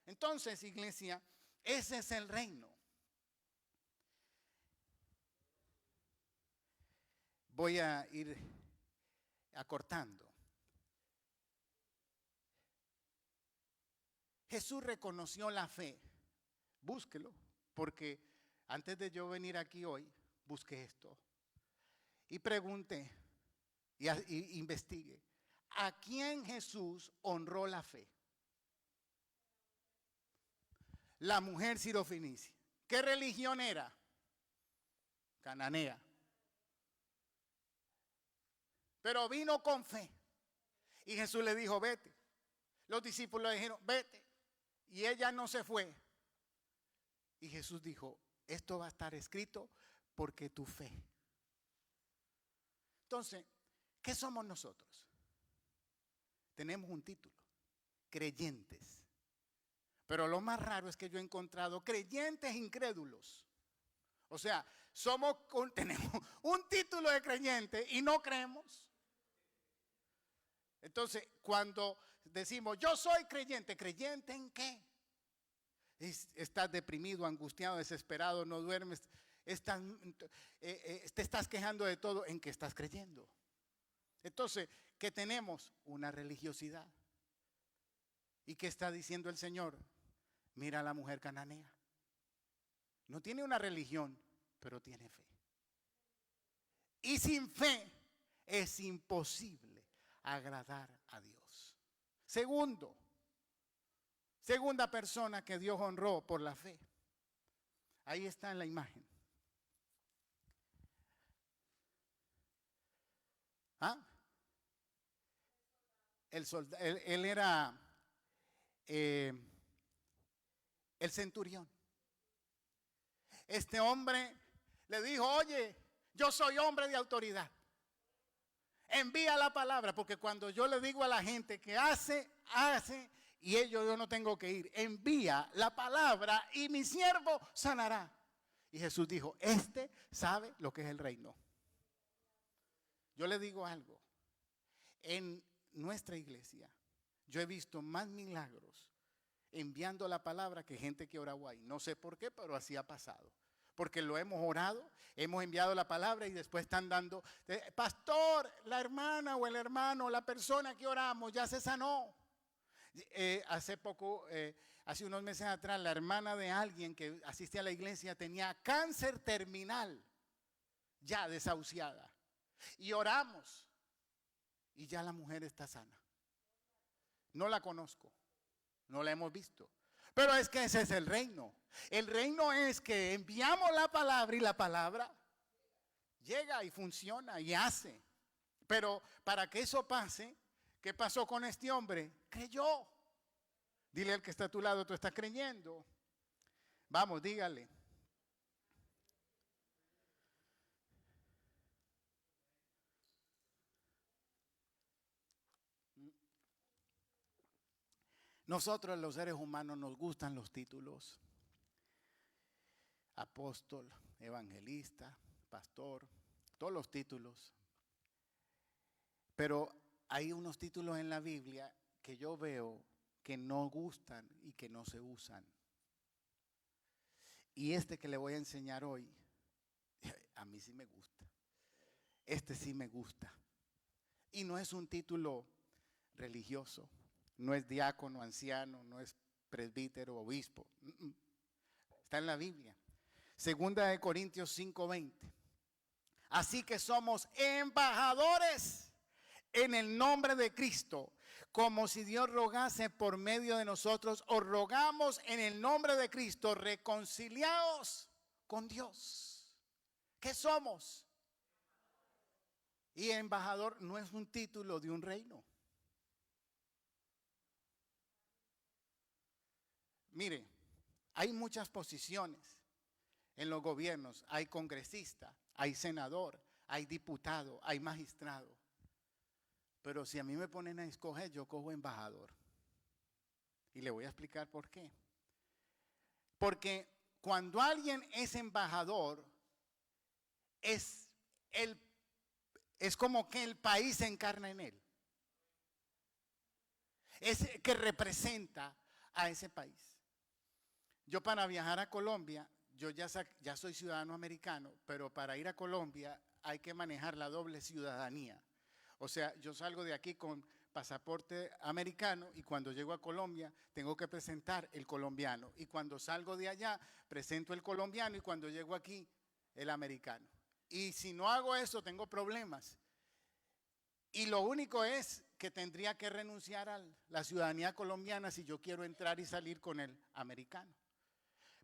Speaker 1: Entonces, iglesia, ese es el reino. Voy a ir acortando. Jesús reconoció la fe. Búsquelo, porque antes de yo venir aquí hoy, busqué esto. Y pregunté, y investigué, ¿a quién Jesús honró la fe? La mujer sirofenicia. ¿Qué religión era? Cananea. Pero vino con fe. Y Jesús le dijo, vete. Los discípulos le dijeron, vete. Y ella no se fue. Y Jesús dijo, esto va a estar escrito porque tu fe. Entonces, ¿qué somos nosotros? Tenemos un título, creyentes. Pero lo más raro es que yo he encontrado creyentes incrédulos. O sea, tenemos un título de creyente y no creemos. Entonces, cuando decimos, yo soy creyente, ¿creyente en qué? Estás deprimido, angustiado, desesperado, no duermes, te estás quejando de todo, ¿en qué estás creyendo? Entonces, ¿qué tenemos? Una religiosidad. ¿Y qué está diciendo el Señor? Mira a la mujer cananea. No tiene una religión, pero tiene fe. Y sin fe es imposible agradar a Dios. Segunda persona que Dios honró por la fe. Ahí está en la imagen. ¿Ah? Él era el centurión. Este hombre le dijo, oye, yo soy hombre de autoridad. Envía la palabra, porque cuando yo le digo a la gente que hace, y yo no tengo que ir. Envía la palabra y mi siervo sanará. Y Jesús dijo, este sabe lo que es el reino. Yo le digo algo. En nuestra iglesia, yo he visto más milagros enviando la palabra que gente que ora guay. No sé por qué, pero así ha pasado. Porque lo hemos orado, hemos enviado la palabra y después están dando, pastor, la hermana o el hermano, la persona que oramos ya se sanó. Hace poco, hace unos meses atrás, la hermana de alguien que asiste a la iglesia tenía cáncer terminal, ya desahuciada. Y oramos y ya la mujer está sana. No la conozco, no la hemos visto. Pero es que ese es el reino. El reino es que enviamos la palabra y la palabra llega y funciona y hace. Pero para que eso pase, ¿qué pasó con este hombre? Creyó. Dile al que está a tu lado, tú estás creyendo. Vamos, dígale. Nosotros los seres humanos nos gustan los títulos. Apóstol, evangelista, pastor, todos los títulos. Pero hay unos títulos en la Biblia que yo veo que no gustan y que no se usan. Y este que le voy a enseñar hoy, a mí sí me gusta. Este sí me gusta. Y no es un título religioso, no es diácono, anciano, no es presbítero, obispo. Está en la Biblia. Segunda de Corintios 5:20. Así que somos embajadores en el nombre de Cristo, como si Dios rogase por medio de nosotros. Os rogamos en el nombre de Cristo, reconciliaos con Dios. ¿Qué somos? Y embajador no es un título de un reino. Mire, hay muchas posiciones en los gobiernos. Hay congresista, hay senador, hay diputado, hay magistrado. Pero si a mí me ponen a escoger, yo cojo embajador. Y le voy a explicar por qué. Porque cuando alguien es embajador, es el Es como que el país se encarna en él. Es que representa a ese país. Yo para viajar a Colombia, yo ya soy ciudadano americano, pero para ir a Colombia hay que manejar la doble ciudadanía. O sea, yo salgo de aquí con pasaporte americano y cuando llego a Colombia tengo que presentar el colombiano. Y cuando salgo de allá presento el colombiano y cuando llego aquí el americano. Y si no hago eso tengo problemas. Y lo único es que tendría que renunciar a la ciudadanía colombiana si yo quiero entrar y salir con el americano.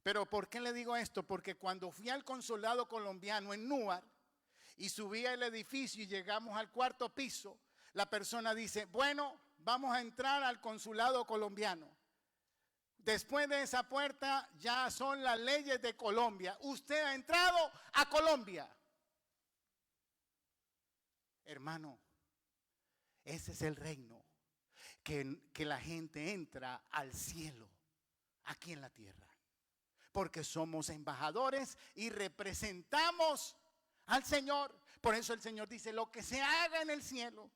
Speaker 1: Pero ¿por qué le digo esto? Porque cuando fui al consulado colombiano en Newark y subí al edificio y llegamos al cuarto piso, la persona dice, bueno, vamos a entrar al consulado colombiano. Después de esa puerta ya son las leyes de Colombia. Usted ha entrado a Colombia. Hermano, ese es el reino, que la gente entra al cielo, aquí en la tierra. Porque somos embajadores y representamos al Señor. Por eso el Señor dice, lo que se haga en el cielo,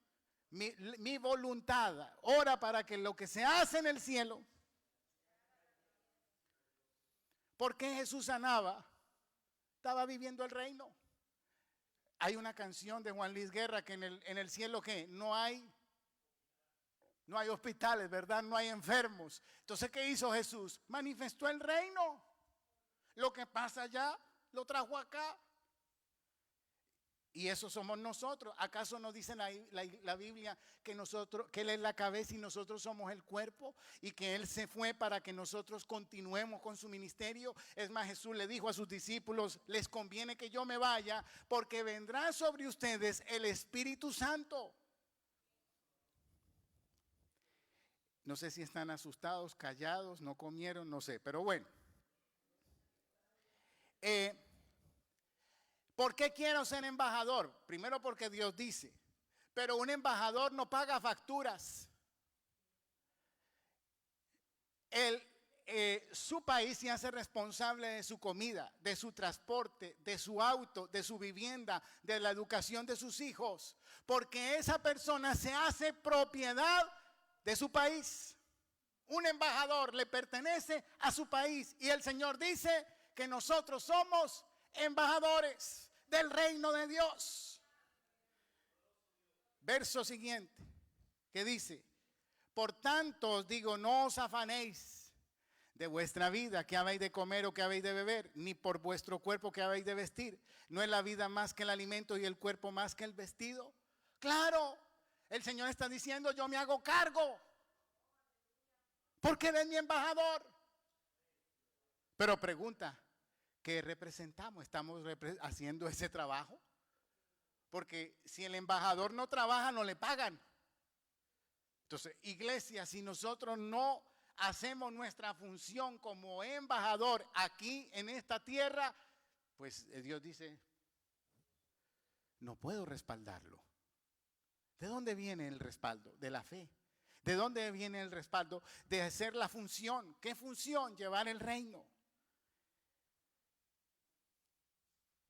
Speaker 1: mi voluntad, ora para que lo que se hace en el cielo. ¿Por qué Jesús sanaba? Estaba viviendo el reino. Hay una canción de Juan Luis Guerra que en el cielo ¿qué? No hay hospitales, ¿verdad? No hay enfermos. Entonces, ¿qué hizo Jesús? Manifestó el reino. Lo que pasa allá, lo trajo acá. Y eso somos nosotros. ¿Acaso no dice la Biblia que Él es la cabeza y nosotros somos el cuerpo? Y que Él se fue para que nosotros continuemos con su ministerio. Es más, Jesús le dijo a sus discípulos, les conviene que yo me vaya porque vendrá sobre ustedes el Espíritu Santo. No sé si están asustados, callados, no comieron, no sé, pero bueno. ¿Por qué quiero ser embajador? Primero porque Dios dice, pero un embajador no paga facturas. Su país se hace responsable de su comida, de su transporte, de su auto, de su vivienda, de la educación de sus hijos, porque esa persona se hace propiedad de su país. Un embajador le pertenece a su país y el Señor dice que nosotros somos embajadores del reino de Dios. Verso siguiente, que dice, por tanto os digo, no os afanéis de vuestra vida, que habéis de comer o que habéis de beber, ni por vuestro cuerpo que habéis de vestir. ¿No es la vida más que el alimento y el cuerpo más que el vestido? Claro, el Señor está diciendo, yo me hago cargo, porque Él es mi embajador. Pero pregunta, ¿qué representamos? ¿Estamos haciendo ese trabajo? Porque si el embajador no trabaja, no le pagan. Entonces, iglesia, si nosotros no hacemos nuestra función como embajador aquí en esta tierra, pues Dios dice, no puedo respaldarlo. ¿De dónde viene el respaldo? De la fe. ¿De dónde viene el respaldo? De hacer la función. ¿Qué función? Llevar el reino.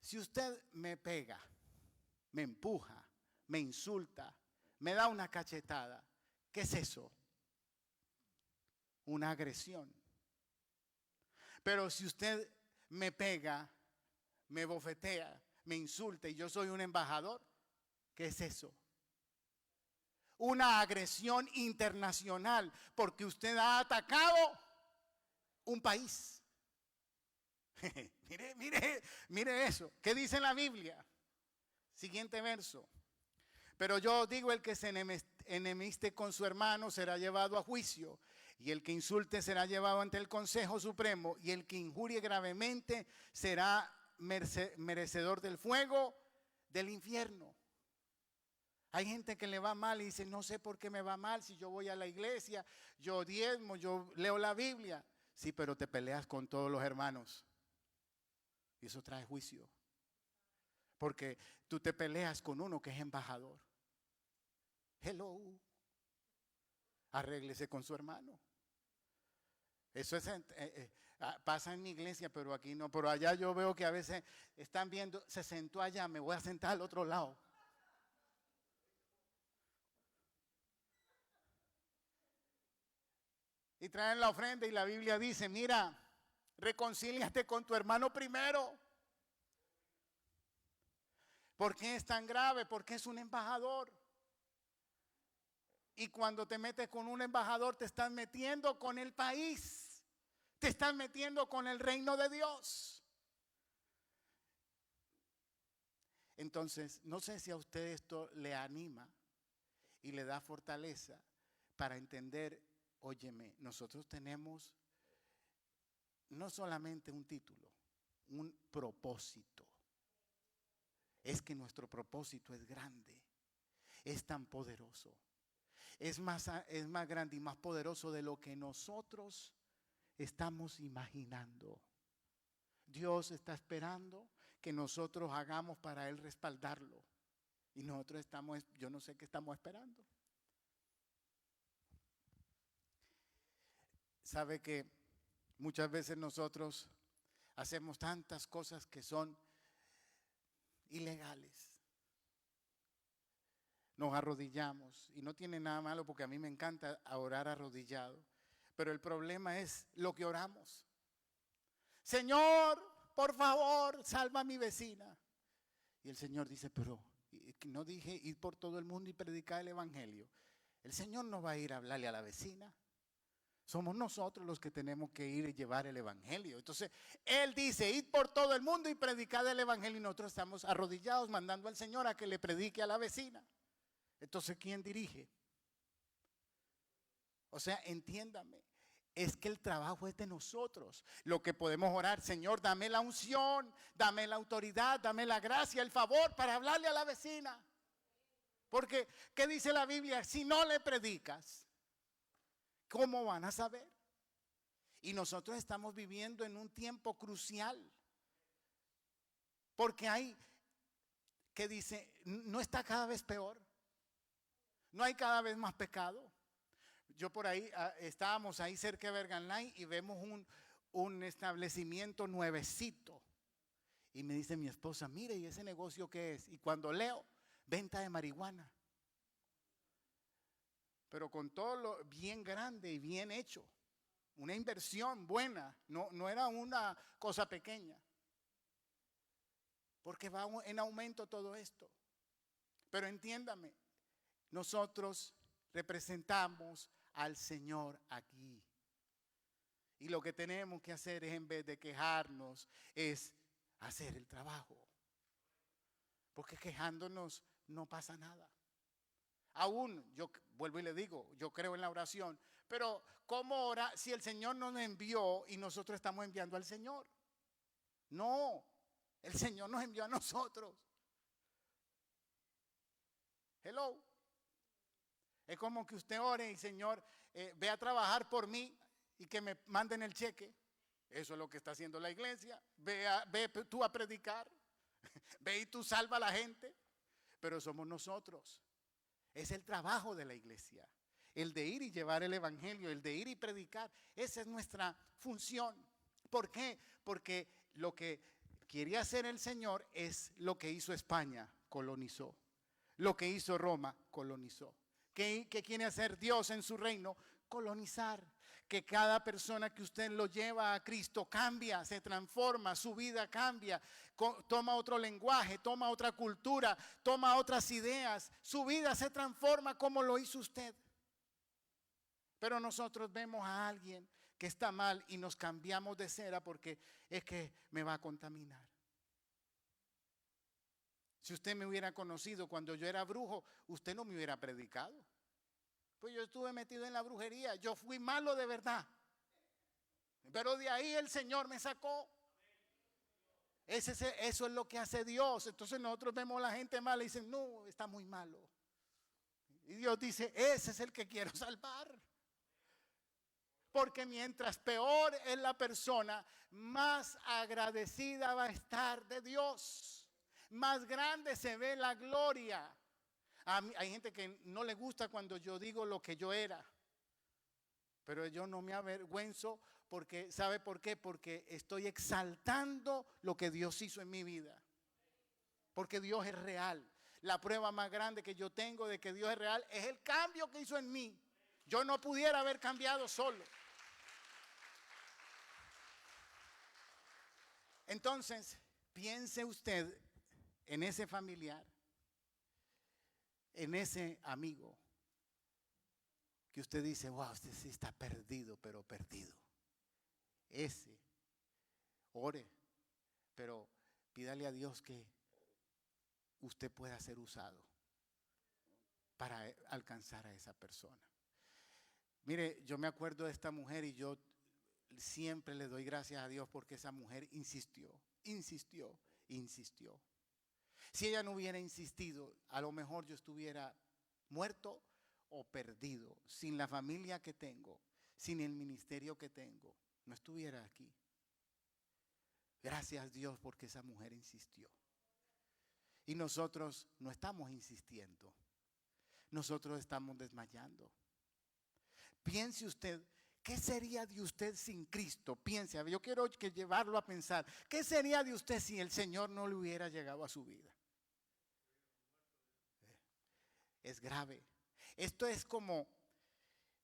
Speaker 1: Si usted me pega, me empuja, me insulta, me da una cachetada, ¿qué es eso? Una agresión. Pero si usted me pega, me bofetea, me insulta y yo soy un embajador, ¿qué es eso? Una agresión internacional, porque usted ha atacado un país. mire eso. ¿Qué dice la Biblia? Siguiente verso. Pero yo digo, el que se enemiste con su hermano será llevado a juicio, y el que insulte será llevado ante el Consejo Supremo, y el que injurie gravemente será merecedor del fuego del infierno. Hay gente que le va mal y dice, no sé por qué me va mal si yo voy a la iglesia, yo diezmo, yo leo la Biblia. Sí, pero te peleas con todos los hermanos. Y eso trae juicio. Porque tú te peleas con uno que es embajador. Hello. Arréglese con su hermano. Eso es, pasa en mi iglesia, pero aquí no. Pero allá yo veo que a veces están viendo, se sentó allá, me voy a sentar al otro lado. y traen la ofrenda y la Biblia dice, mira, reconcíliate con tu hermano primero. ¿Por qué es tan grave? Porque es un embajador. Y cuando te metes con un embajador, te estás metiendo con el país. Te estás metiendo con el reino de Dios. Entonces, no sé si a usted esto le anima y le da fortaleza para entender, óyeme, nosotros tenemos no solamente un título, un propósito. Es que nuestro propósito es grande, es tan poderoso, es más grande y más poderoso de lo que nosotros estamos imaginando. Dios está esperando que nosotros hagamos para Él respaldarlo. Y nosotros estamos, yo no sé qué estamos esperando. Sabe que muchas veces nosotros hacemos tantas cosas que son ilegales. Nos arrodillamos y no tiene nada malo porque a mí me encanta orar arrodillado. Pero el problema es lo que oramos. Señor, por favor, salva a mi vecina. Y el Señor dice, pero no dije ir por todo el mundo y predicar el evangelio. El Señor no va a ir a hablarle a la vecina. Somos nosotros los que tenemos que ir y llevar el evangelio. Entonces, Él dice, id por todo el mundo y predicad el evangelio. Y nosotros estamos arrodillados mandando al Señor a que le predique a la vecina. Entonces, ¿quién dirige? O sea, entiéndame. Es que el trabajo es de nosotros. Lo que podemos orar, Señor, dame la unción, dame la autoridad, dame la gracia, el favor para hablarle a la vecina. Porque, ¿qué dice la Biblia? Si no le predicas, ¿cómo van a saber? Y nosotros estamos viviendo en un tiempo crucial. Porque hay, que dice, no está cada vez peor. No hay cada vez más pecado. Yo por ahí, estábamos ahí cerca de Bergen Line y vemos un establecimiento nuevecito. Y me dice mi esposa, mire, ¿y ese negocio qué es? Y cuando leo, venta de marihuana. Pero con todo lo bien grande y bien hecho. Una inversión buena, no era una cosa pequeña. Porque va en aumento todo esto. Pero entiéndame, nosotros representamos al Señor aquí. Y lo que tenemos que hacer es, en vez de quejarnos, es hacer el trabajo. Porque quejándonos no pasa nada. Aún, yo vuelvo y le digo, yo creo en la oración, pero ¿cómo orar si el Señor nos envió y nosotros estamos enviando al Señor? No, el Señor nos envió a nosotros. Hello. Es como que usted ore y Señor, ve a trabajar por mí y que me manden el cheque. Eso es lo que está haciendo la iglesia. Ve tú a predicar. Ve y tú salva a la gente. Pero somos nosotros. Es el trabajo de la iglesia. El de ir y llevar el evangelio, el de ir y predicar. Esa es nuestra función. ¿Por qué? Porque lo que quería hacer el Señor es lo que hizo España, colonizó. Lo que hizo Roma, colonizó. ¿Qué quiere hacer Dios en su reino? Colonizar. Que cada persona que usted lo lleva a Cristo cambia, se transforma, su vida cambia, toma otro lenguaje, toma otra cultura, toma otras ideas. Su vida se transforma como lo hizo usted. Pero nosotros vemos a alguien que está mal y nos cambiamos de cera porque es que me va a contaminar. Si usted me hubiera conocido cuando yo era brujo, usted no me hubiera predicado. Pues yo estuve metido en la brujería, yo fui malo de verdad. Pero de ahí el Señor me sacó. Eso es lo que hace Dios. Entonces nosotros vemos a la gente mala y dicen, no, está muy malo. Y Dios dice, ese es el que quiero salvar. Porque mientras peor es la persona, más agradecida va a estar de Dios. Más grande se ve la gloria. A mí, hay gente que no le gusta cuando yo digo lo que yo era. Pero yo no me avergüenzo porque, ¿sabe por qué? Porque estoy exaltando lo que Dios hizo en mi vida. Porque Dios es real. La prueba más grande que yo tengo de que Dios es real es el cambio que hizo en mí. Yo no pudiera haber cambiado solo. Entonces, piense usted en ese familiar, en ese amigo, que usted dice, wow, usted sí está perdido, pero perdido. Ese, ore, pero pídale a Dios que usted pueda ser usado para alcanzar a esa persona. Mire, yo me acuerdo de esta mujer y yo siempre le doy gracias a Dios porque esa mujer insistió. Si ella no hubiera insistido, a lo mejor yo estuviera muerto o perdido, sin la familia que tengo, sin el ministerio que tengo, no estuviera aquí. Gracias a Dios porque esa mujer insistió. Y nosotros no estamos insistiendo, nosotros estamos desmayando. Piense usted, ¿qué sería de usted sin Cristo? Piense, yo quiero que llevarlo a pensar, ¿qué sería de usted si el Señor no le hubiera llegado a su vida? Es grave. Esto es como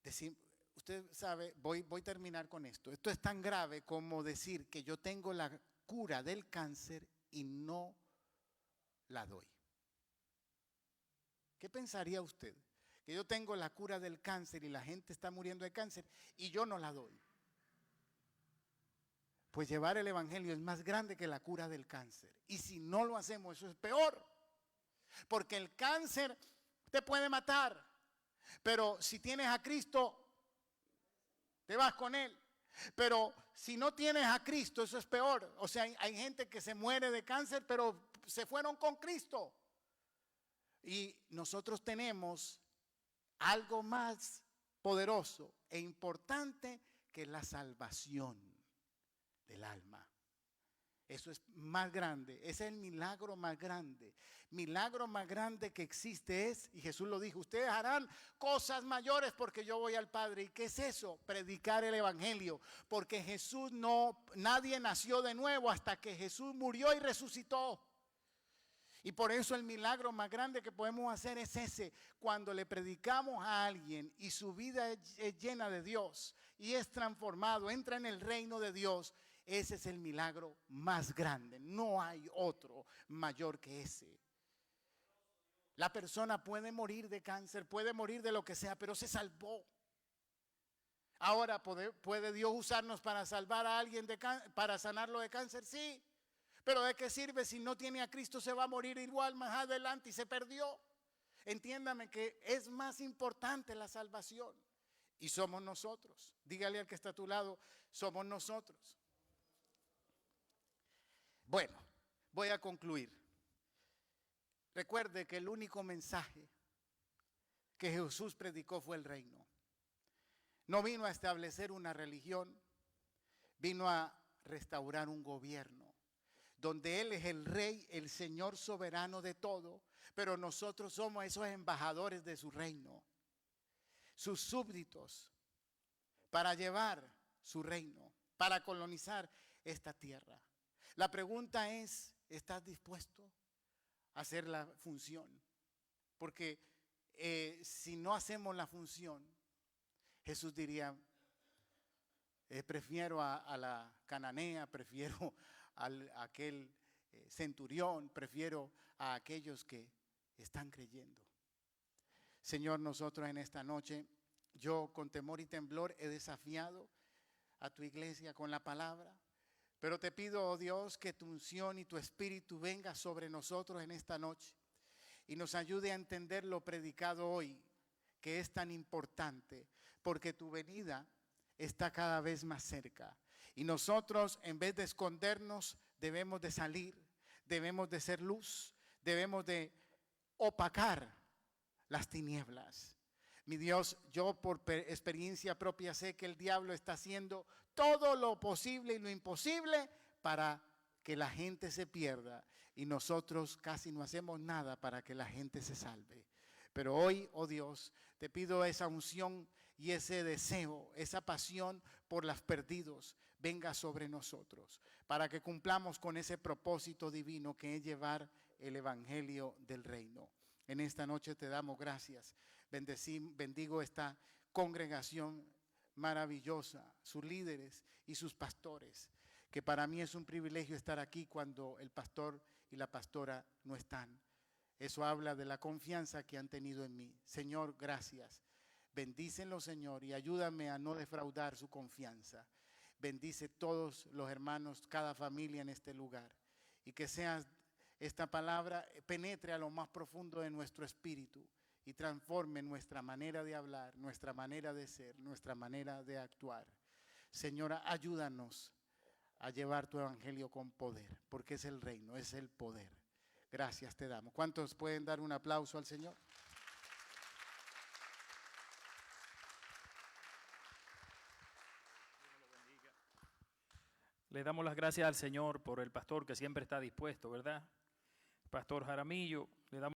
Speaker 1: decir, usted sabe, voy a terminar con esto. Esto es tan grave como decir que yo tengo la cura del cáncer y no la doy. ¿Qué pensaría usted? Que yo tengo la cura del cáncer y la gente está muriendo de cáncer y yo no la doy. Pues llevar el evangelio es más grande que la cura del cáncer. Y si no lo hacemos, eso es peor. Porque el cáncer te puede matar. Pero si tienes a Cristo, te vas con Él. Pero si no tienes a Cristo, eso es peor. O sea, hay gente que se muere de cáncer, pero se fueron con Cristo. Y nosotros tenemos algo más poderoso e importante que la salvación del alma. Eso es más grande, ese es el milagro más grande. Milagro más grande que existe es, y Jesús lo dijo, ustedes harán cosas mayores porque yo voy al Padre. ¿Y qué es eso? Predicar el evangelio. Porque nadie nació de nuevo hasta que Jesús murió y resucitó. Y por eso el milagro más grande que podemos hacer es ese, cuando le predicamos a alguien y su vida es llena de Dios y es transformado, entra en el reino de Dios. Ese es el milagro más grande, no hay otro mayor que ese. La persona puede morir de cáncer, puede morir de lo que sea, pero se salvó. Ahora, ¿puede Dios usarnos para salvar a alguien para sanarlo de cáncer? Sí. Pero ¿de qué sirve si no tiene a Cristo? Se va a morir igual más adelante y se perdió. Entiéndame que es más importante la salvación. Y somos nosotros. Dígale al que está a tu lado, somos nosotros. Bueno, voy a concluir. Recuerde que el único mensaje que Jesús predicó fue el reino. No vino a establecer una religión, vino a restaurar un gobierno, donde Él es el rey, el Señor soberano de todo, pero nosotros somos esos embajadores de su reino, sus súbditos, para llevar su reino, para colonizar esta tierra. La pregunta es, ¿estás dispuesto a hacer la función? Porque si no hacemos la función, Jesús diría, prefiero a la cananea, prefiero a aquel centurión, prefiero a aquellos que están creyendo. Señor, nosotros en esta noche, yo con temor y temblor he desafiado a tu iglesia con la palabra. Pero te pido, oh Dios, que tu unción y tu espíritu venga sobre nosotros en esta noche y nos ayude a entender lo predicado hoy, que es tan importante, porque tu venida está cada vez más cerca. Y nosotros, en vez de escondernos, debemos de salir, debemos de ser luz, debemos de opacar las tinieblas. Mi Dios, yo por experiencia propia sé que el diablo está haciendo todo lo posible y lo imposible para que la gente se pierda. Y nosotros casi no hacemos nada para que la gente se salve. Pero hoy, oh Dios, te pido esa unción y ese deseo, esa pasión por los perdidos, venga sobre nosotros. Para que cumplamos con ese propósito divino que es llevar el evangelio del reino. En esta noche te damos gracias. Bendigo esta congregación maravillosa, sus líderes y sus pastores. que para mí es un privilegio estar aquí cuando el pastor y la pastora no están. Eso habla de la confianza que han tenido en mí. Señor, gracias. Bendícenlo, Señor, y ayúdame a no defraudar su confianza. Bendice todos los hermanos, cada familia en este lugar. Y que sea esta palabra penetre a lo más profundo de nuestro espíritu y transforme nuestra manera de hablar, nuestra manera de ser, nuestra manera de actuar. Señora, ayúdanos a llevar tu evangelio con poder, porque es el reino, es el poder. Gracias te damos. ¿Cuántos pueden dar un aplauso al Señor?
Speaker 2: Le damos las gracias al Señor por el pastor que siempre está dispuesto, ¿verdad? Pastor Jaramillo, le damos